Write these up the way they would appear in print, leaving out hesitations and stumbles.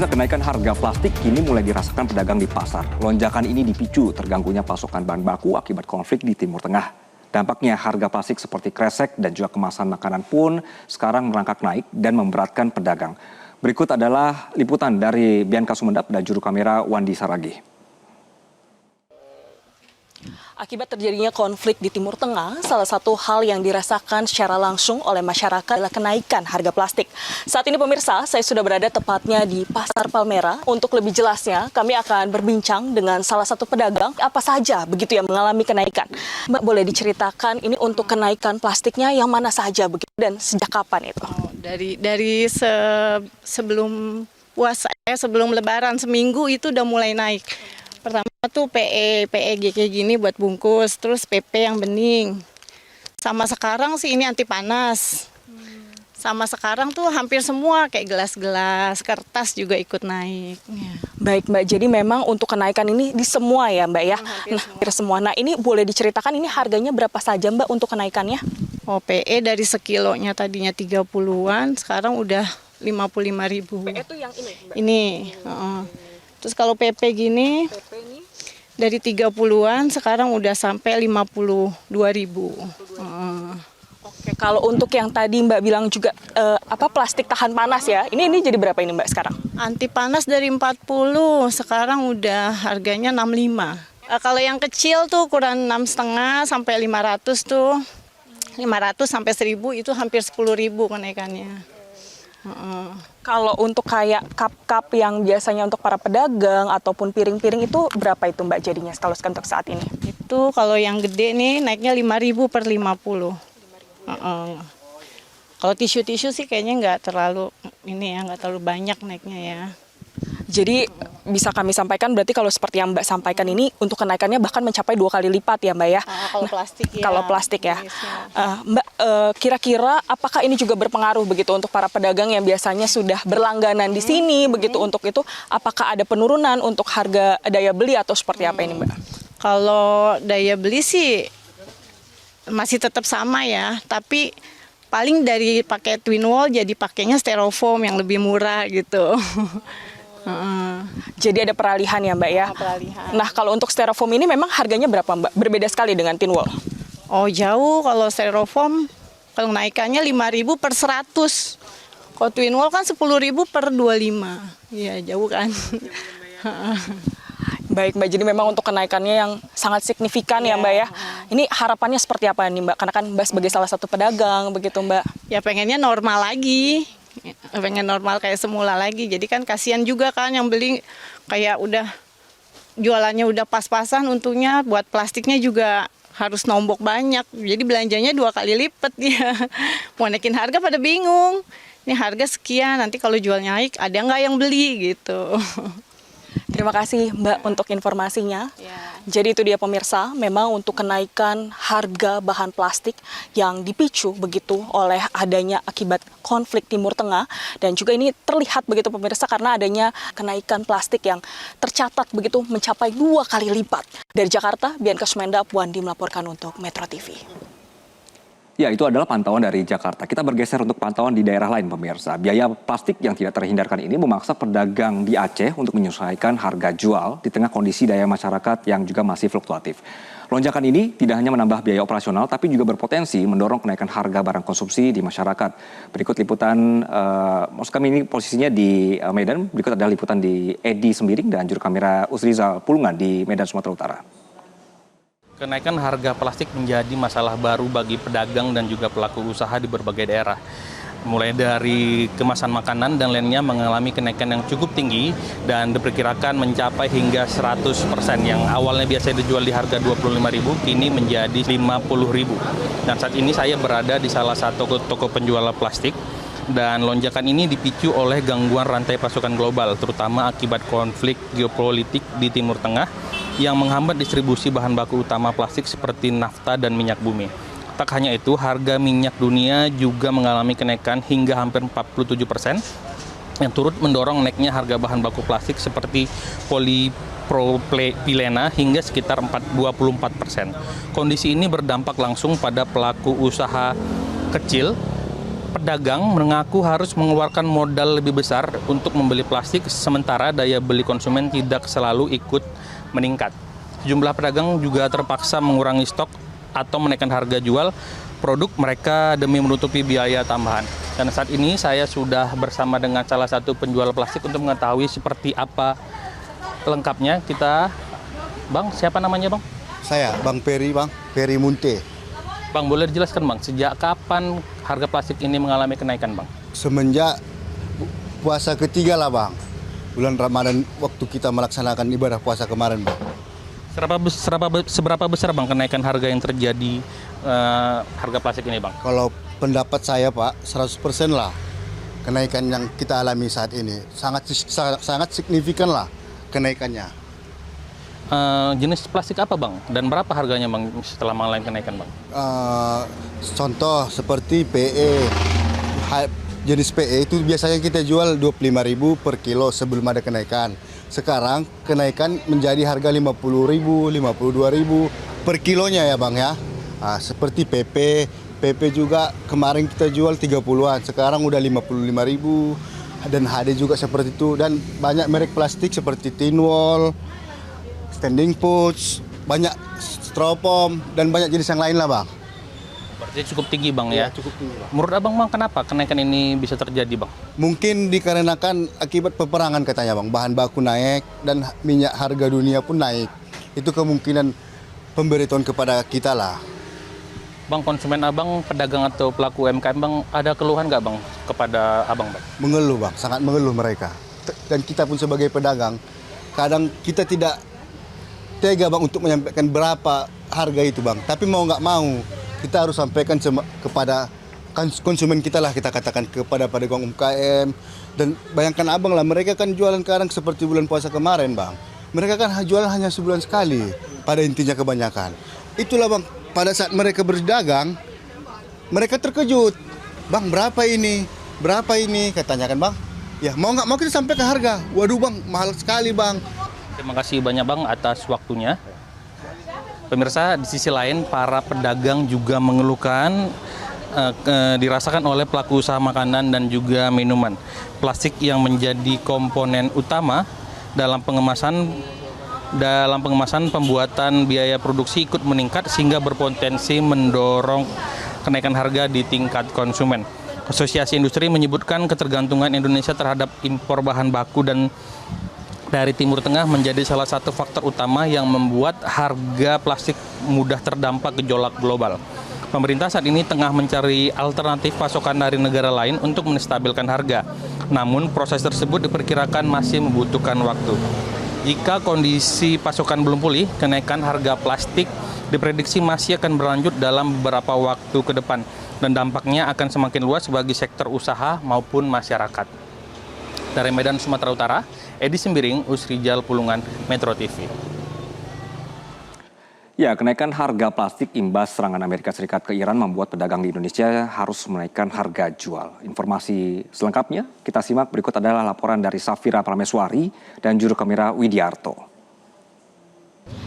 Pemirsa, kenaikan harga plastik kini mulai dirasakan pedagang di pasar. Lonjakan ini dipicu terganggunya pasokan bahan baku akibat konflik di Timur Tengah. Dampaknya harga plastik seperti kresek dan juga kemasan makanan pun sekarang merangkak naik dan memberatkan pedagang. Berikut adalah liputan dari Bianca Sumendap dan juru kamera Wandi Saragi. Akibat terjadinya konflik di Timur Tengah, salah satu hal yang dirasakan secara langsung oleh masyarakat adalah kenaikan harga plastik. Saat ini pemirsa, saya sudah berada tepatnya di Pasar Palmera. Untuk lebih jelasnya, kami akan berbincang dengan salah satu pedagang apa saja begitu yang mengalami kenaikan. Mbak, boleh diceritakan ini untuk kenaikan plastiknya yang mana saja begitu dan sejak kapan itu? Sebelum puasa, sebelum Lebaran seminggu itu udah mulai naik. Pertama tuh PE kayak gini buat bungkus, terus PP yang bening. Sama sekarang sih ini anti panas. Sama sekarang tuh hampir semua kayak gelas-gelas, kertas juga ikut naik. Baik Mbak, jadi memang untuk kenaikan ini di semua ya Mbak ya? Hampir semua. Nah ini boleh diceritakan ini harganya berapa saja Mbak untuk kenaikannya? Oh PE dari sekilonya tadinya 30-an, sekarang udah 55.000. PE itu yang ini Mbak? Ini, terus kalau PP gini, dari 30-an sekarang udah sampai 52.000. Oke, kalau untuk yang tadi Mbak bilang juga plastik tahan panas ya, ini jadi berapa ini Mbak sekarang? Anti panas dari 40, sekarang udah harganya 65. Kalau yang kecil tuh ukuran 6,5 sampai 500 tuh, 500 sampai 1.000 itu hampir 10.000 kenaikannya. Kalau untuk kayak cup-cup yang biasanya untuk para pedagang ataupun piring-piring itu berapa itu Mbak jadinya kalau untuk saat ini? Itu kalau yang gede nih naiknya 5.000 per 50. Kalau tisu-tisu sih kayaknya nggak terlalu banyak naiknya ya. Jadi bisa kami sampaikan berarti kalau seperti yang Mbak sampaikan ini untuk kenaikannya bahkan mencapai 2 kali lipat ya Mbak ya? Kalau plastik ya. Kalau plastik ya. Mbak, kira-kira apakah ini juga berpengaruh begitu untuk para pedagang yang biasanya sudah berlangganan di sini begitu untuk itu? Apakah ada penurunan untuk harga daya beli atau seperti apa ini Mbak? Kalau daya beli sih masih tetap sama ya, tapi paling dari pakai twin wall jadi pakainya styrofoam yang lebih murah gitu. Jadi ada peralihan ya Mbak ya? Peralihan. Nah kalau untuk styrofoam ini memang harganya berapa Mbak? Berbeda sekali dengan tin wall? Oh jauh, kalau styrofoam kalau naikannya 5.000 per 100. Kalau twin wall kan 10.000 per 25. Iya jauh kan. Baik Mbak, jadi memang untuk kenaikannya yang sangat signifikan ya Mbak ya. Ini harapannya seperti apa nih Mbak? Karena kan Mbak sebagai salah satu pedagang begitu Mbak. Ya pengennya normal lagi. Pengen normal kayak semula lagi. Jadi kan kasihan juga kan yang beli kayak udah jualannya udah pas-pasan, untungnya buat plastiknya juga harus nombok banyak. Jadi belanjanya 2 kali lipat ya. Mau naikin harga pada bingung. Ini harga sekian, nanti kalau jual naik ada nggak yang beli gitu. Terima kasih Mbak untuk informasinya. Ya. Jadi itu dia pemirsa, memang untuk kenaikan harga bahan plastik yang dipicu begitu oleh adanya akibat konflik Timur Tengah. Dan juga ini terlihat begitu pemirsa karena adanya kenaikan plastik yang tercatat begitu mencapai 2 kali lipat. Dari Jakarta, Bianca Sumendap, Wandi melaporkan untuk Metro TV. Ya, itu adalah pantauan dari Jakarta. Kita bergeser untuk pantauan di daerah lain, pemirsa. Biaya plastik yang tidak terhindarkan ini memaksa pedagang di Aceh untuk menyesuaikan harga jual di tengah kondisi daya masyarakat yang juga masih fluktuatif. Lonjakan ini tidak hanya menambah biaya operasional, tapi juga berpotensi mendorong kenaikan harga barang konsumsi di masyarakat. Berikut liputan, maksud kami ini posisinya di Medan. Berikut adalah liputan di Edi Sembiring dan juru kamera Usrizal Pulungan di Medan, Sumatera Utara. Kenaikan harga plastik menjadi masalah baru bagi pedagang dan juga pelaku usaha di berbagai daerah. Mulai dari kemasan makanan dan lainnya mengalami kenaikan yang cukup tinggi dan diperkirakan mencapai hingga 100%. Yang awalnya biasa dijual di harga 25.000 kini menjadi 50.000. Dan saat ini saya berada di salah satu toko penjual plastik. Dan lonjakan ini dipicu oleh gangguan rantai pasokan global, terutama akibat konflik geopolitik di Timur Tengah yang menghambat distribusi bahan baku utama plastik seperti nafta dan minyak bumi. Tak hanya itu, harga minyak dunia juga mengalami kenaikan hingga hampir 47%, yang turut mendorong naiknya harga bahan baku plastik seperti polipropilena hingga sekitar 24%. Kondisi ini berdampak langsung pada pelaku usaha kecil pedagang mengaku harus mengeluarkan modal lebih besar untuk membeli plastik, sementara daya beli konsumen tidak selalu ikut meningkat. Sejumlah pedagang juga terpaksa mengurangi stok atau menaikkan harga jual produk mereka demi menutupi biaya tambahan. Dan saat ini saya sudah bersama dengan salah satu penjual plastik untuk mengetahui seperti apa lengkapnya. Bang, siapa namanya Bang? Saya, Bang Peri, Bang. Peri Munte. Bang, boleh dijelaskan Bang, sejak kapan harga plastik ini mengalami kenaikan Bang? Semenjak puasa ketiga lah, Bang. Bulan Ramadan waktu kita melaksanakan ibadah puasa kemarin, Bang. Seberapa besar Bang kenaikan harga yang terjadi harga plastik ini Bang? Kalau pendapat saya, Pak, 100% lah kenaikan yang kita alami saat ini. Sangat signifikan lah kenaikannya. Jenis plastik apa Bang? Dan berapa harganya Bang setelah mengalami kenaikan Bang? Contoh seperti PE. Jenis PE itu biasanya kita jual 25.000 per kilo sebelum ada kenaikan. Sekarang kenaikan menjadi harga 50.000, 52.000 per kilonya ya Bang ya. Seperti PP juga kemarin kita jual 30-an, sekarang udah 55.000. Dan HD juga seperti itu. Dan banyak merek plastik seperti tin wall, standing pouch, banyak styrofoam, dan banyak jenis yang lain lah Bang. Berarti cukup tinggi Bang ya? Cukup tinggi Bang. Menurut Abang Bang, kenapa kenaikan ini bisa terjadi Bang? Mungkin dikarenakan akibat peperangan katanya Bang, bahan baku naik dan minyak harga dunia pun naik. Itu kemungkinan pemberitahuan kepada kita lah. Bang, konsumen Abang, pedagang atau pelaku UMKM Bang, ada keluhan nggak Bang kepada Abang Bang? Mengeluh Bang, sangat mengeluh mereka. Dan kita pun sebagai pedagang, kadang kita tidak tega Bang untuk menyampaikan berapa harga itu Bang. Tapi mau nggak mau, kita harus sampaikan kepada konsumen kita lah, kita katakan kepada pedagang UMKM. Dan bayangkan Abang lah, mereka kan jualan sekarang seperti bulan puasa kemarin Bang. Mereka kan jualan hanya sebulan sekali, pada intinya kebanyakan. Itulah Bang, pada saat mereka berdagang, mereka terkejut. Bang, berapa ini? Berapa ini? Katanya kan Bang. Ya mau nggak mau kita sampaikan harga. Waduh Bang, mahal sekali Bang. Terima kasih banyak Bang atas waktunya. Pemirsa, di sisi lain para pedagang juga mengeluhkan dirasakan oleh pelaku usaha makanan dan juga minuman. Plastik yang menjadi komponen utama dalam pengemasan pembuatan biaya produksi ikut meningkat sehingga berpotensi mendorong kenaikan harga di tingkat konsumen. Asosiasi Industri menyebutkan ketergantungan Indonesia terhadap impor bahan baku dan dari Timur Tengah menjadi salah satu faktor utama yang membuat harga plastik mudah terdampak gejolak global. Pemerintah saat ini tengah mencari alternatif pasokan dari negara lain untuk menstabilkan harga. Namun proses tersebut diperkirakan masih membutuhkan waktu. Jika kondisi pasokan belum pulih, kenaikan harga plastik diprediksi masih akan berlanjut dalam beberapa waktu ke depan dan dampaknya akan semakin luas bagi sektor usaha maupun masyarakat. Dari Medan, Sumatera Utara, Edi Sembiring, Usrijal Pulungan, Metro TV. Ya, kenaikan harga plastik imbas serangan Amerika Serikat ke Iran membuat pedagang di Indonesia harus menaikkan harga jual. Informasi selengkapnya kita simak berikut adalah laporan dari Safira Prameswari dan juru kamera Widiarto.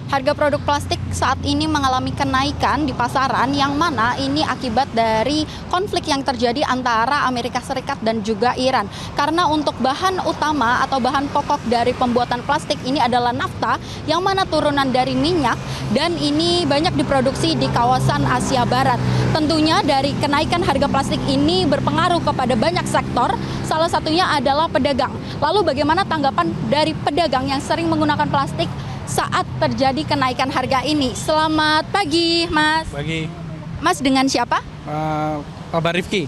Harga produk plastik saat ini mengalami kenaikan di pasaran yang mana ini akibat dari konflik yang terjadi antara Amerika Serikat dan juga Iran. Karena untuk bahan utama atau bahan pokok dari pembuatan plastik ini adalah nafta yang mana turunan dari minyak dan ini banyak diproduksi di kawasan Asia Barat. Tentunya dari kenaikan harga plastik ini berpengaruh kepada banyak sektor, salah satunya adalah pedagang. Lalu bagaimana tanggapan dari pedagang yang sering menggunakan plastik saat terjadi kenaikan harga ini? Selamat pagi, Mas. Pagi. Mas dengan siapa? Pak Rifki.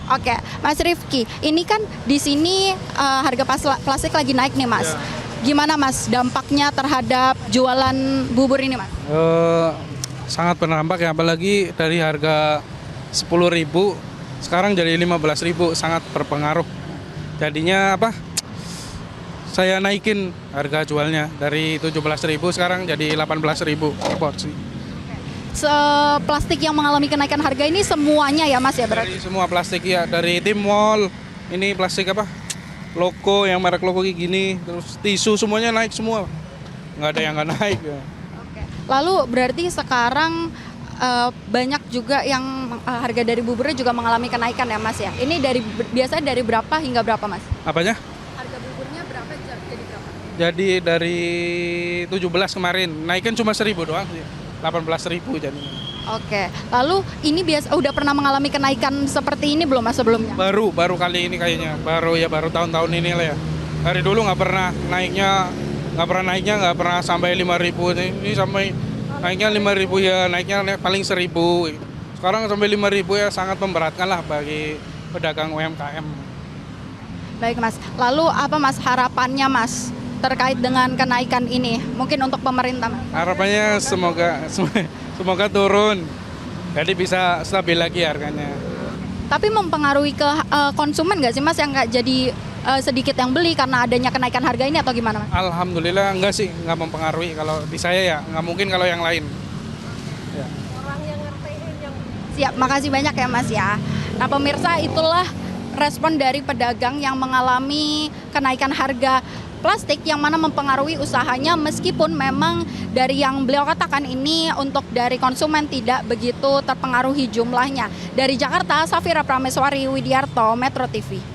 Oke, Mas Rifki. Ini kan di sini harga plastik lagi naik nih, Mas. Gimana, Mas, dampaknya terhadap jualan bubur ini, Mas? Sangat berdampak ya, apalagi dari harga 10.000 sekarang jadi 15.000, sangat berpengaruh. Jadinya saya naikin harga jualnya dari 17.000 sekarang jadi 18.000 per porsi. Plastik yang mengalami kenaikan harga ini semuanya ya Mas ya berarti? Dari semua plastik ya, dari tim wall, ini plastik logo yang merek logo kayak gini, terus tisu semuanya naik semua. Nggak ada yang nggak naik ya. Lalu berarti sekarang banyak juga yang harga dari buburnya juga mengalami kenaikan ya Mas ya. Ini biasanya dari berapa hingga berapa Mas? Apanya? Harga buburnya berapa jadi berapa? Jadi dari 17 kemarin, naikkan cuma 1.000 doang sih. 18.000 jadinya. Oke, lalu ini udah pernah mengalami kenaikan seperti ini belum Mas sebelumnya? Baru kali ini kayaknya. Baru tahun-tahun ini lah ya. Dari dulu nggak pernah naiknya nggak pernah sampai 5.000. Ini sampai naiknya 5.000 ya, naiknya paling 1.000. Sekarang sampai 5.000 ya sangat memberatkan lah bagi pedagang UMKM. Baik Mas, lalu apa Mas harapannya Mas terkait dengan kenaikan ini? Mungkin untuk pemerintah Mas? Harapannya semoga turun, jadi bisa stabil lagi harganya. Tapi mempengaruhi ke konsumen nggak sih Mas yang nggak jadi sedikit yang beli karena adanya kenaikan harga ini atau gimana Mas? Alhamdulillah enggak sih, nggak mempengaruhi. Kalau di saya ya, nggak mungkin kalau yang lain. Ya. Siap, makasih banyak ya Mas ya. Nah pemirsa, itulah respon dari pedagang yang mengalami kenaikan harga plastik yang mana mempengaruhi usahanya, meskipun memang dari yang beliau katakan ini untuk dari konsumen tidak begitu terpengaruhi jumlahnya. Dari Jakarta, Safira Prameswari Widiarto, Metro TV.